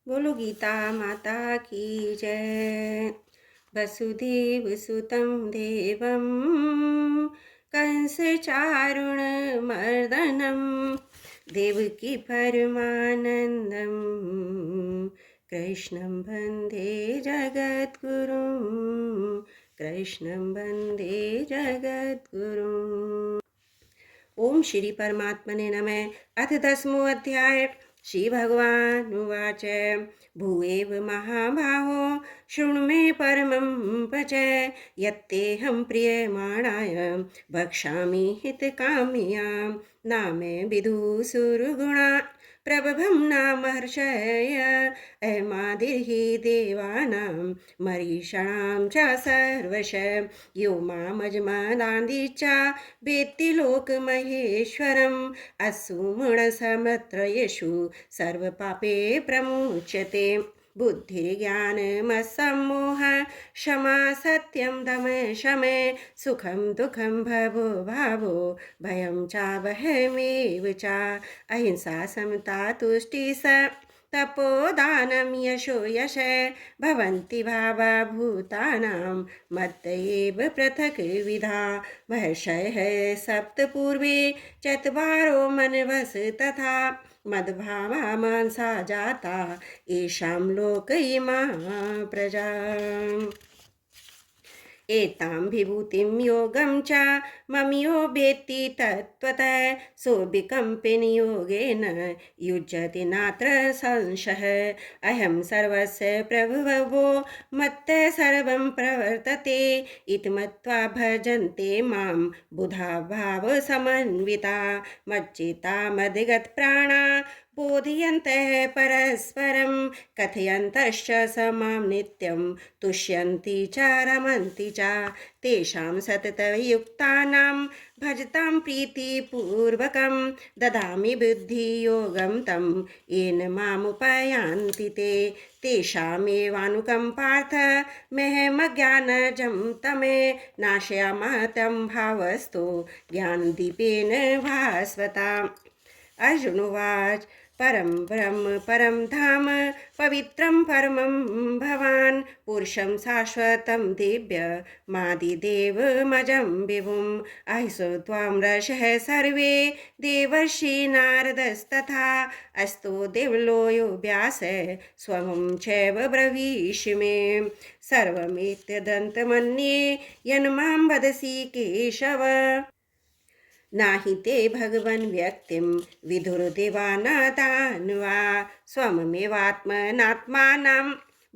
बोलो गीता माता की जय। वसुदेव सुतं देवं कंस चारुण मर्दनं देवकी परमानंदं कृष्णं वन्दे जगद्गुरुं कृष्णं वन्दे जगद्गुरुम्। ओम श्री परमात्मने नमः। अथ 10मोऽध्याय। श्री भगवानुवाच भूएव महाबाहो शृणु मे परमं वच यत्तेऽहं प्रीयमाणाय वक्ष्यामि हितकाम्यां नामे विदुषुर्गुणा प्रभवं नामहर्षय अयमादिर्हि देवानां मरीषाणां च सर्वश यो मामजमदान्दिचा वेत्ति लोकमहेश्वरम् असुमणसमत्रयेषु सर्वपापे प्रमुच्यते बुद्धिर्ज्ञानमसम्मोह क्षमा सत्यं दम शमे सुखं दुःखं भवो भावो भयं चावहमेव च अहिंसा समता तुष्टिः स तपोदानं यशो यश भवन्ति भावा भूतानां मत्त एव पृथक् विधा महर्षयः सप्त पूर्वे चत्वारो मनवस तथा मद्भावा मानसा जाता येषां लोक इमा प्रजा एतां विभूतिं योगं च ममियो वेत्ति तत्त्वतः सोऽविकम्पेन योगेन युज्यति नात्र संशयः अहं सर्वस्य प्रभवो मत्तः सर्वं प्रवर्तते इति मत्वा भजन्ते मां बुधा भावसमन्विता मच्चित्ता मद्गतप्राणा बोधयन्तः परस्परं कथयन्तश्च समां नित्यं तुष्यन्ति च रमन्ति च तेषां सततयुक्तानां भजतां प्रीतिपूर्वकं ददामि बुद्धियोगं तं येन मामुपयान्ति ते तेषामेवानुकम्पार्थ मह्यमज्ञानजं तमे नाशयामः तं भावस्तु ज्ञानदीपेन भास्वता। अर्जुनोवाच परं ब्रह्म परं धाम पवित्रं परमं भवान् पुरुषं शाश्वतं दिव्यमादिदेवमजं विभुम् अहिंसो त्वां ऋषयः सर्वे देवर्षि नारदस्तथा अस्तो देवलो यो व्यास स्वयं चैव ब्रवीषि मे सर्वमेतदन्तमन्ये यन्मां वदसि केशव नाहि ते भगवन् व्यक्तिं विदुर्देवानादान्वा स्वममेवात्मनात्मानं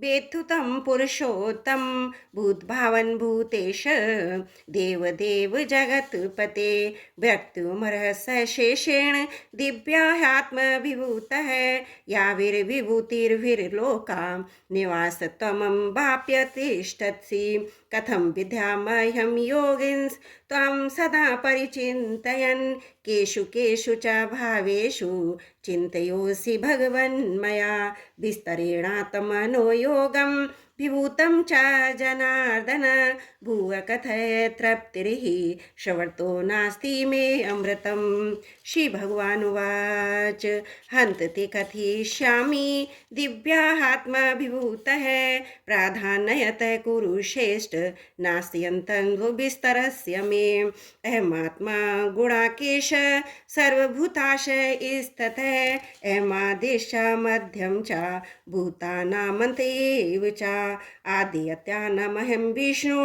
वेत्तु तं पुरुषोत्तम भूतभावन् भूतेश देवदेव जगत्पते व्यक्तुमर्हसशेषेण दिव्यात्मविभूतः याविर्विभूतिर्विर्लोका निवासत्वमं वाप्यतिष्ठसि कथं विद्यामह्यं योगिन्स त्वां सदा परिचिन्तयन् केषु केषु च भावेषु चिन्तयोऽसि भगवन्मया विस्तरेणात्मनो योगं विभूतं च जनार्दन भुव कथय तृप्तिर्हि श्रवतो नास्ति मे अमृतम्। श्री भगवानुवाच हन्त ते कथयिष्यामि दिव्यात्मविभूतः प्राधान्यतः कुरुश्रेष्ठ नास्त्यन्तं विस्तरस्य मे अहमात्मा गुणाकेश सर्वभूताशयस्ततः अहमादिश्च मध्यं च भूतानामन्त एव च आद्यत्यानमहं विष्णु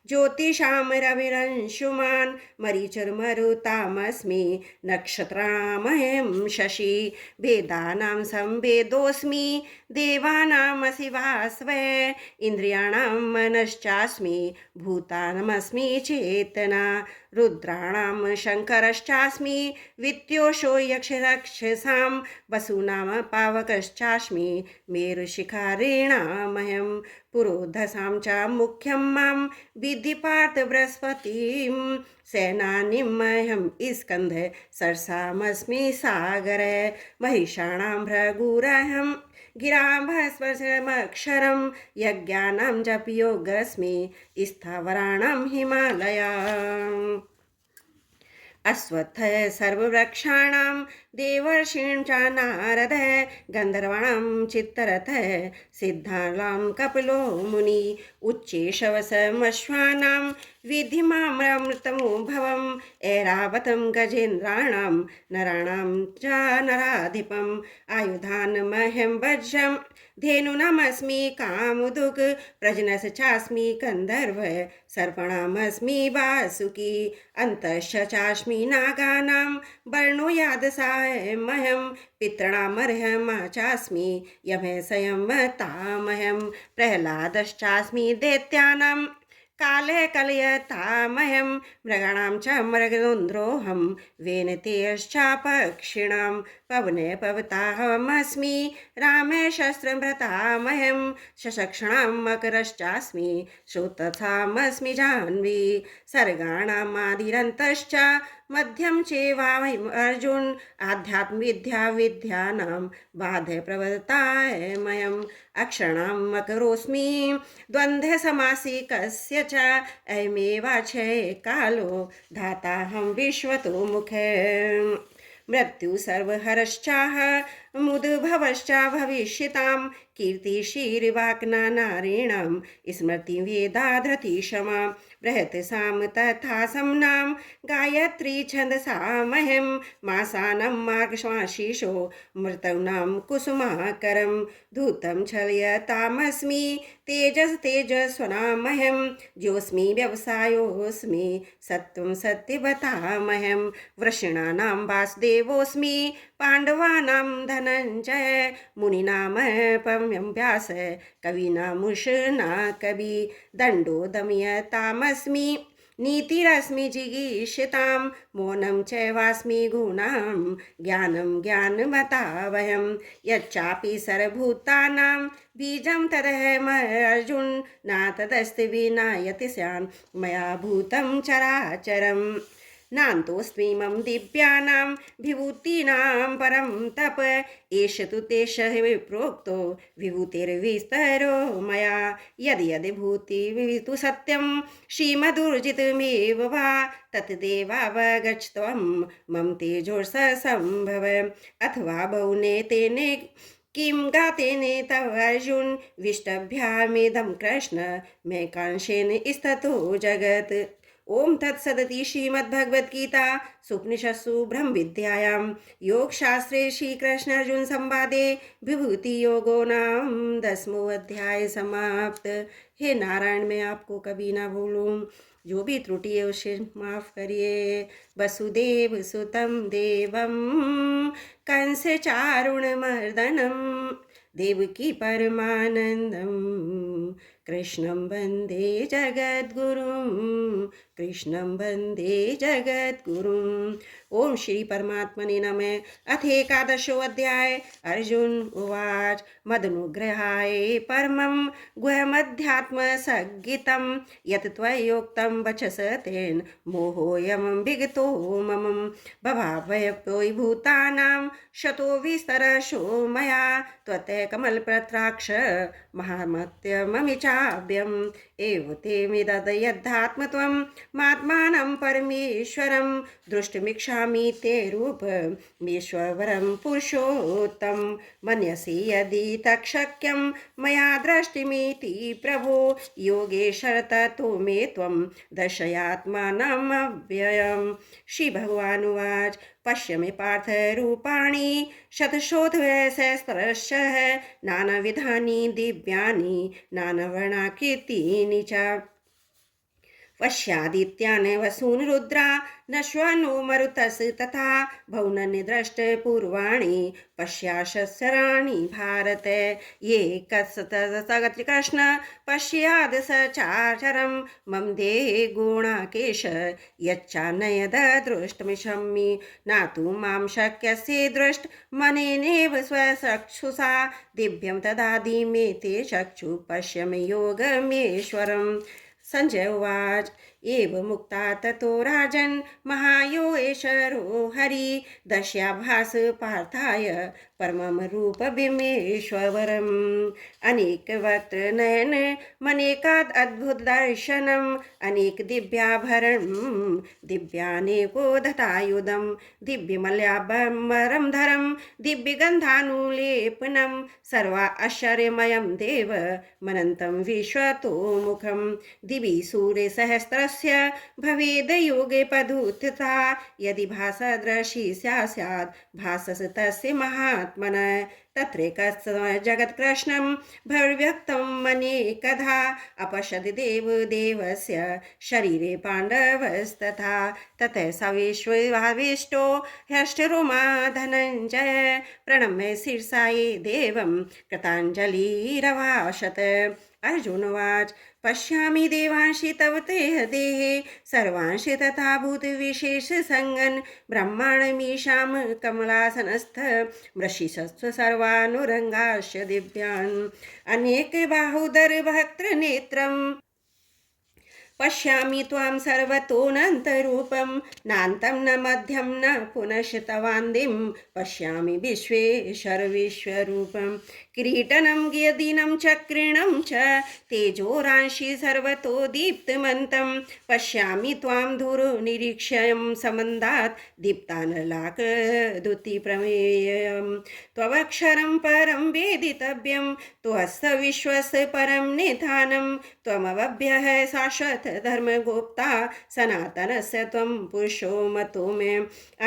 ज्योतिषां रविरंशुमान् मरीचिर्मरुतामस्मि नक्षत्राणामहं शशि वेदानां संवेदोऽस्मि देवानामसि वासवः इन्द्रियाणां मनश्चास्मि भूतानामस्मि चेतना रुद्राणां शङ्करश्चास्मि वित्योषो यक्षरक्षसां वसूनां पावकश्चास्मि मेरुशिखरिणामहं पुरोधसां च मुख्यं मां विद्धि पार्थ बृहस्पतिं सेनानीमहं स्कन्ध सरसामस्मि सागर महिषाणां भृगुरहं गिराभस्वरमक्षरं यज्ञानां जपयोगस्मि स्थावराणां हिमालयाम् अश्वत्थः सर्ववृक्षाणां देवर्षीं च नारदः गन्धर्वाणां चित्तरथः सिद्धानां कपिलो मुनि उच्चैःशवसमश्वानां विद्धि मामृतमो भवम् ऐरावतं गजेन्द्राणां नराणां च नराधिपम् आयुधान् मह्यं वज्रं धेनूनामस्मि कामुदुक् प्रजनस चास्मि कन्दर्व सर्पणामस्मि वासुकी अन्तश्च चास्मि नागानां वर्णो यादसामहं पितॄणामर्हमा चास्मि यमः संयमतामहं प्रह्लादश्चास्मि दैत्यानां कालः कलयतामहं मृगाणां च मृगेन्द्रोऽहं वेनतेयश्चापक्षिणां पवने पवताहमस्मि रामे शस्त्रभृतामहं शशक्षणां मकरश्चास्मि श्रोतथामस्मि जाह्नवी सर्गाणामादिरन्तश्च मध्यं चैवाहम् अर्जुन आध्यात्मविद्यानां बाधप्रवृत्तामहम् अक्षराणां मकरोऽस्मि द्वन्द्वसमासिकस्य च अयमेवाक्षये कालो धाताहं विश्वतो मुखे मृत्यु सर्वहरश्चाह मुद्भवश्च भविष्यतां कीर्तिशीर्वाक्नारीणां स्मृति वेदा धृतिक्षमा बृहत्साम तथा समनां गायत्री छन्दसामहं मासानं मार्गश्वाशीषो मृतॄणां कुसुमाकरं धूतं छलयतामस्मि तेजस्वनामहं ज्योऽस्मि व्यवसायोऽस्मि सत्त्वं सत्यवतामहं वृषणानां वासुदेवोऽस्मि पाण्डवानां धनञ्जय मुनीनां पम्यं व्यास कवीनामुषना कवि दण्डो दमयतामस्मि नीतिरस्मि जिगीषतां मौनं चैवास्मि गुणां ज्ञानं ज्ञानवतावहं यच्चापि सर्वभूतानां बीजं तदहमर्जुन न तदस्ति विना यति स्यान् मया भूतं चराचरम् नान्तोऽस्मि मम दिव्यानां विभूतीनां परं तप एष तु तेष विप्रोक्तो विभूतिर्विस्तरो मया यदि यदि भूतिर्वितु सत्यं श्रीमदुर्जितमेव वा तत्देवावगच्छत्वं मम तेजोर्सम्भव अथवा बहुने तेने किं गातेने तव अर्जुन विष्टभ्यामेदं कृष्ण मे कांशेन स्ततो जगत् ओम तत्सदिति श्रीमद्भगवद्गीता सुपनिषत्सु ब्रह्म विद्यायां योगशास्त्रे श्रीकृष्ण अर्जुन संवादे विभूति योगो नाम 10वां अध्याय समाप्त। हे नारायण, मैं आपको कभी ना भूलूं, जो भी त्रुटि है उसे माफ करिए। वसुदेव सुतं देवं कंस चारुणमर्दनं देवकी परमानंदं कृष्णं वन्दे जगद्गुरुं कृष्णं वन्दे जगद्गुरुम्। ओम श्री परमात्मने नमः। अथ एकादशोऽध्याय। अर्जुन उवाच मदनुग्रहाय परमं गुह्यमध्यात्मसंज्ञितं यत् त्वयोक्तं वचस तेन मोहोऽयं विगतो मम भवाभयक्तोऽयि भूतानां शतो विस्तरशो मया त्वत् कमलपत्राक्ष महामत्यममि चाव्यम् एव ते मिदयद्धात्मत्वं मात्मानं परमेश्वरं दृष्टुमिच्छामि ते रूपमेश्वरं पुरुषोत्तम मन्यसि यदि तत्शक्यं मया द्रष्टुमिति प्रभो योगेश्वर ततो मे त्वं दर्शयात्मानमव्ययम्। श्री भगवानुवाच पश्य मे पार्थ रूपाणि शतशोधसहस्रशः नानाविधानि दिव्यानि नानावर्णाकृतीनि च पश्यादित्यान् वसून् रुद्रा नश्वानो मरुतस् तथा भौनानि दृष्टपूर्वाणि पश्याशस्राणि भारत ये कृष्ण पश्याद् सचाचरं मम देहे गुणाकेश यच्चानयद दृष्टमिषम्मि न तु मां शक्यसे दृष्टमनेनैव स्वचक्षुषा दिव्यं तदादि मे ते चक्षु पश्य मे योगमेश्वरम्। संजय उवाच एवमुक्ता ततो राजन् महायोगेश्वरो हरि दर्श्याभास पार्थाय परमं रूपभीमेश्वरम् अनेकवक्त्र नयन मनेकाद् अद्भुत दर्शनम् अनेक दिव्याभरणं दिव्यानेकोदतायुधं दिव्यमल्याम्बरं धरं दिव्यगन्धानुलेपनं सर्वा आश्चर्यमयं देव मनन्तं विश्वतोमुखं दिवि सूर्यसहस्रस्य भवेद् योगे पदुत्थिता यदि भासदृशी स्यात् भासस तस्य महात्मनः तत्रैकस्य जगत्कृष्णं भव्यक्तं अनेकधा अपश्यति देवस्य शरीरे पाण्डवस्तथा ततः स विश्वाविष्टो ह्यष्टरोमा धनञ्जय प्रणम्य शीर्षाये देवं कृताञ्जलिरभाषत अर्जुनोवाच पश्यामि देवांशि तव ते देहे सर्वांशि तथा भूतविशेषसङ्गन् ब्रह्माण्डमीशां कमलासनस्थ मृषिशस्व सर्वानुरङ्गाश्च दिव्यान् अनेकबाहुदरभक्त्रनेत्रम् पश्यामि त्वां सर्वतोऽनन्तरूपं नान्तं न मध्यं न पुनश्तवान्दिं पश्यामि विश्वेश्वर विश्वरूपं किरीटनं गियदीनं चक्रिणं च तेजोरांशि सर्वतो दीप्तमन्तं पश्यामि त्वां दूरनिरीक्ष्यं समन्दात् दीप्तानलाकद्युतिप्रमेयं त्वमक्षरं परं वेदितव्यं त्वस्य विश्वस्य परं निधानं त्वमव्ययः शाश्वत धर्मगोप्ता सनातनस्य त्वं पुरुषो मतो मे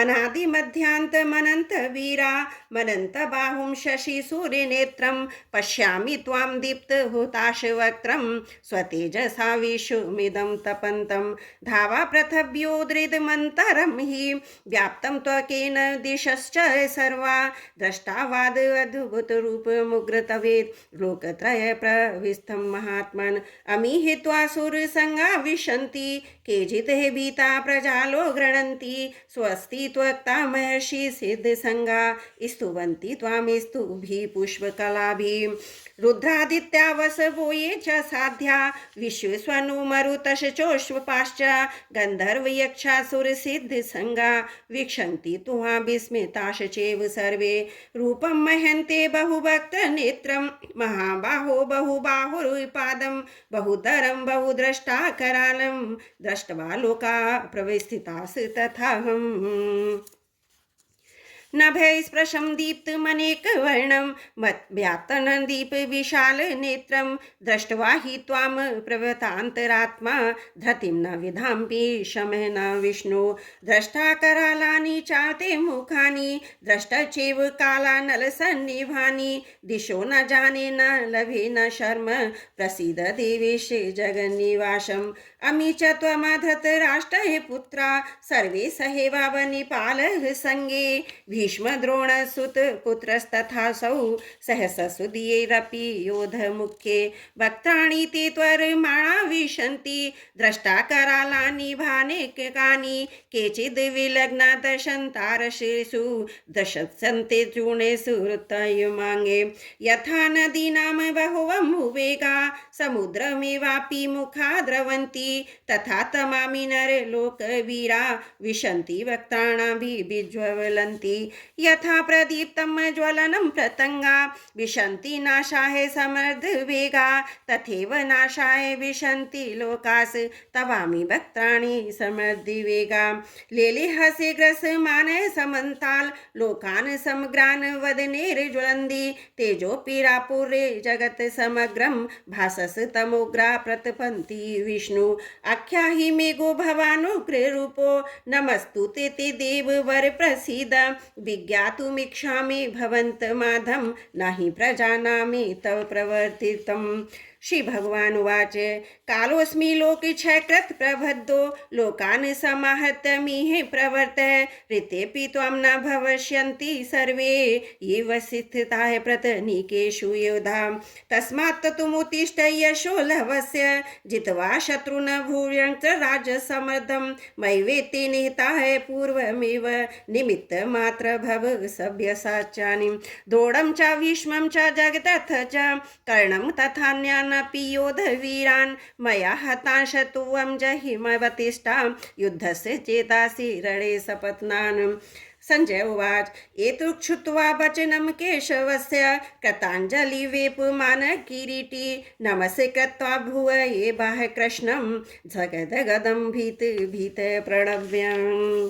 अनादिमध्यान्तमनन्तवीरा मनन्तबाहुं शशिसूर्यनेत्रं पश्यामि त्वां दीप्तहुताशवक्त्रं स्वतेजसा विश्वमिदं तपन्तं धावा पृथिव्योद्रिदमन्तरं हि व्याप्तं त्वकेन दिशश्च सर्वा द्रष्टावाद अद्भुतरूपमुग्रतवेत् लोकत्रय प्रविष्टं महात्मन् अमीहित्वा सुरसङ्गा विशन्ति केचित् भीता प्रजालो गृह्णन्ति स्वस्ति त्वक्ता महर्षि सिद्धसङ्गा स्तुवन्ति त्वां स्तुभिः पुष्पकलाभिः रुद्रादित्या वसवो ये च साध्या विश्वस्वनु मरुतश्चोष्वपाश्च गन्धर्वयक्षासुरसिद्धसङ्गा वीक्षन्ति तुहां विस्मिताश्च चैव सर्वे रूपं मह्यन्ते बहुभक्तनेत्रं महाबाहो बहुबाहुरुपादं बहुधरं बहुद्रष्टाकरालं दृष्ट्वा लोका प्रविस्थितास् तथाहम् नभैस्पृशं दीप्तमनेकवर्णं व्याप्तनं दीपविशालनेत्रं दृष्ट्वा हि त्वां प्रवतान्तरात्मा धृतिं न विधाम्पि शमः न विष्णु द्रष्टाकरालानि चाते मुखानि द्रष्टचैव कालानलसन्निभानि दिशो न जाने न लभे न शर्म प्रसीद देवेश जगन्निवासम् अमी च त्वमधृतराष्ट्रः पुत्रा सर्वे सहैवावनिपालः सङ्गे भीष्मद्रोणसुतपुत्रस्तथासौ सहससुदीयैरपि योधमुख्ये वक्त्राणि ते त्वरमाणा विशन्ति द्रष्टाकरालानि भानेकानि केचिद् विलग्ना दशन्तारशिषु दशत्सन्ते चूर्णेषु ऋतयुमाङ्गे यथा नदीनां बहवं वेगा समुद्रमेवापि मुखा द्रवन्ति तथा तमामि नरलोकवीरा विशन्ति वक्त्राणाभिज्वलन्ति यथा प्रदीप्तं ज्वलनं प्रतङ्गा विशन्ति नाशाय समर्दवेगा तथैव नाशाय विशन्ति लोकास् तवामि वक्त्राणि समर्दिवेगा लेलिहसे ग्रसमानः समन्ताल् लोकान् समग्रान् वदनेर्ज्वलन्ति तेजोपीरापुरे जगत् समग्रं भासस तमोग्रा प्रतपन्ति विष्णु आख्याहि मे गो भवानुग्ररूपो नमस्तु ते देववर प्रसीद विज्ञातुमिच्छामि भवन्तमाद्यं नहि प्रजानामि तव प्रवर्तितम् श्री भगवान उवाच कालोऽस्मि लोकक्षयकृत् प्रबद्धो लोकान् समाहर्तमिह प्रवर्तय ऋतेऽपि त्वां न भविष्यन्ति सर्वे ये स्थिताः प्रतनीकेषु योधा तस्मात् ततुमुत्तिष्ठ यशो लभस्य जित्वा शत्रुन् भूयश्च राज्यसमृद्धं मयि वेत्ति निहिताः पूर्वमेव निमित्तमात्र भव सभ्यसाच्यानि द्रोणं च भीष्मं च जगदथ च कर्णं तथान्यान् सर्वानपि योधवीरान् मया हतांश त्वं जहिमवतिष्ठा युद्धस्य चेतासि रणे सपत्नान् संजय उवाच एतत् श्रुत्वा वचनं केशवस्य कृताञ्जलिवेपमानकिरीटी नमस्कृत्वा भुवयेवाह कृष्णं जगदगदं भीतप्रणव्यम्।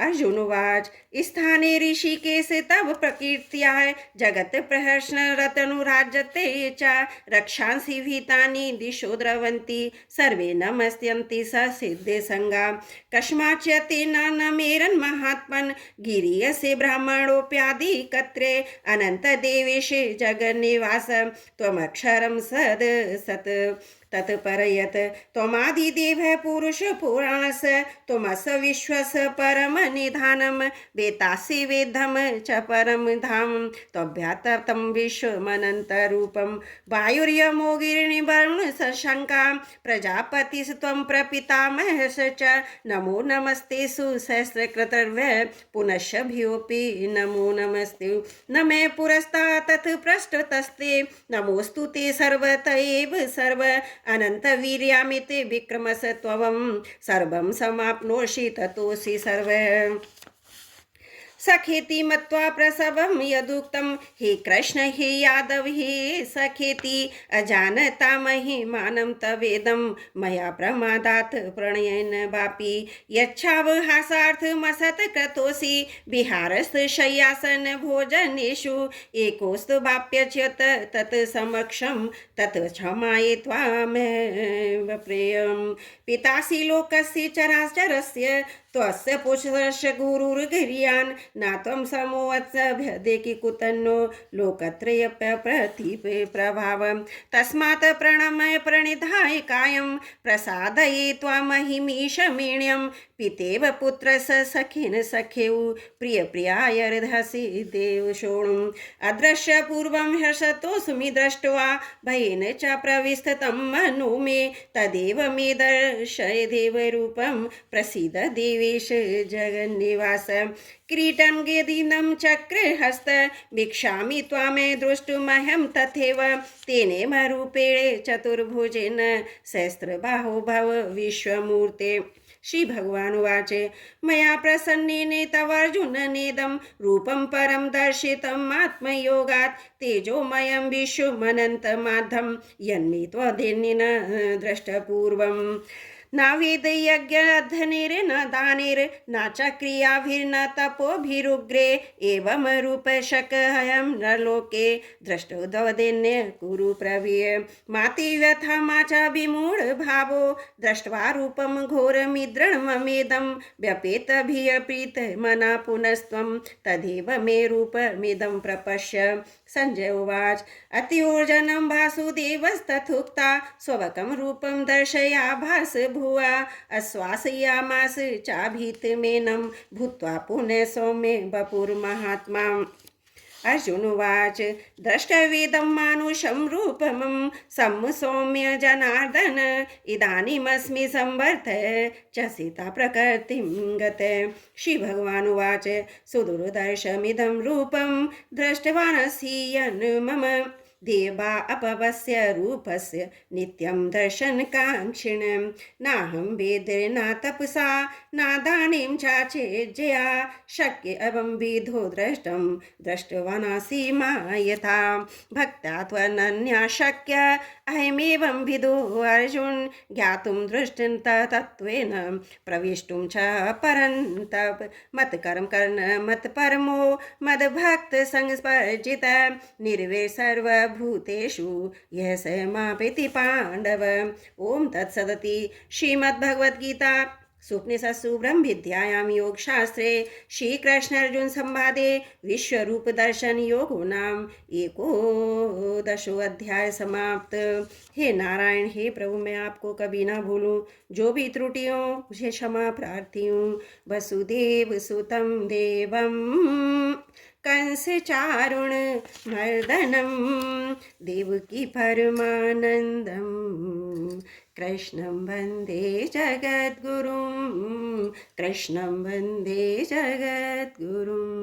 अर्जुन उवाच स्थाने ऋषिकेश तव प्रकीर्त्या जगत् प्रहर्षरतनुराजते च रक्षांसि भीतानि दिशो द्रवन्ति सर्वे नमस्यन्ति ससिद्धे संगा कस्माच्च न मेरन् महात्मन् गिरीयसे ब्राह्मणोऽप्यादि कत्रे अनंत देवेशे जगन्निवास त्वमक्षरं सद सत् तत्परयत् त्वमादिदेवः पुरुष पुराणस त्वमस्य विश्वस्य परमनिधानं वेत्तासि वेदं च परं धाम त्वभ्याततं विश्वमनन्तरूपं वायुर्यमो गिरिवर्णशशङ्का प्रजापतिस्त्वं प्रपितामहश्च च नमो नमस्ते सुसहस्रकृतर्वै पुनश्च भ्योऽपि नमो नमस्ते न मे पुरस्तात् तत् पृष्ठतस्ते नमोऽस्तु ते सर्वत एव सर्व अनन्तवीर्यामिते विक्रमस्त्वं सर्वं समाप्नोषि ततोऽसि सर्वं सखेति मत्वा प्रसवं यदुक्तं हे कृष्ण हे यादव हे सखेति अजानता महिमानं तवेदं मया प्रमादात् प्रणयेन वापि यच्छावहासार्थमसत्कृतोऽसि विहारस्थशय्यासन भोजनेषु एकोऽस्तु वाप्यच्युत तत् समक्षं तत् क्षमाये त्वामेव प्रेयं पितासि लोकस्य चराचरस्य त्वस्य पुरुषस्य गुरुर्गिर्यान् न त्वं समोवत्सभ्यदेकि कुतन्नो लोकत्रयप्रतीपे प्रभावं तस्मात् प्रणमय प्रणिधाय कायं प्रसादये त्वामहिमीशमीण्यं पितेव पुत्रस्य सखेन सखेउ प्रियप्रियायर्धसि देव शोणुम् अदृश्य पूर्वं हर्षतोऽस्मि दृष्ट्वा भयेन च प्रविस्ततं मनो मे तदेव मे दर्शय देवरूपं प्रसीद देवेश जगन्निवास किरीटं गेदिनं चक्रहस्त भिक्षामि त्वामे द्रष्टुमहं तथैव तेनेम रूपेण चतुर्भुजेन सहस्रबाहो भव विश्वमूर्ते। श्री भगवान उवाच मया प्रसन्नेन तवार्जुन नेदं रूपं परं दर्शितम् आत्मयोगात् तेजोमयं विश्वमनन्तमाद्धं यन्मे त्वदेन्येन दृष्टपूर्वम् न वेदयज्ञाध्यनेन दानेर्न च क्रियाभिर्न तपोभिरुग्रे एवं रूपशकहं न लोके दृष्टोदवदेन्य कुरु प्रवीय माति व्यथा मा च विमूढभावो दृष्ट्वा रूपं घोरमिद्रणममेदं व्यपेतभियप्रीतमना पुनस्त्वं तदेव मे रूपमिदं प्रपश्य। संजय उवाच अत्योर्जनं वासुदेवस्तथोक्ता स्वकं रूपं दर्शयाभास भुवा आश्वासयामास चाभीतमेनं भूत्वा पुनः सौम्ये वपुर्महात्मा। अर्जुन उवाच द्रष्टव्येदं मानुषं रूपमं सौम्य जनार्दन इदानीमस्मि संवर्तय च सीता प्रकृतिं गत। श्री भगवान उवाच सुदुर्दर्शमिदं रूपं दृष्टवानसि यन् मम देवा अपवस्य रूपस्य नित्यं दर्शनकाङ्क्षिणं नाहं वेदेन न तपसा न दानेन चाचेज्जया शक्य एवं विधो द्रष्टुं दृष्टवानासि मायथा भक्त्या त्वनन्या शक्य अहमेवं विदो अर्जुन ज्ञातुं दृष्टिं तत्त्वेन प्रविष्टुं च परन्तप मत्कर्म कर्ण मत्परमो मद्भक्त संस्पर्जित निर्वैर सर्वभूतेषु यः स मापेति पाण्डव। ओम तत्सदिति श्रीमद्भगवद्गीता सुपनिषत्सु ब्रह्मविद्यायां योगशास्त्रे श्रीकृष्णार्जुन संवादे विश्वरूप दर्शन योगो नाम एकोदशोऽध्याय समाप्त। हे नारायण, हे प्रभु, मैं आपको कभी ना भूलूं, जो भी त्रुटियों मुझे क्षमा प्रार्थी हूँ। वसुदेव सुतं देवं कंस चारुण मर्दनं देवकी परमानंदं कृष्णं वन्दे जगद्गुरुं कृष्णं वन्दे जगद्गुरुम्।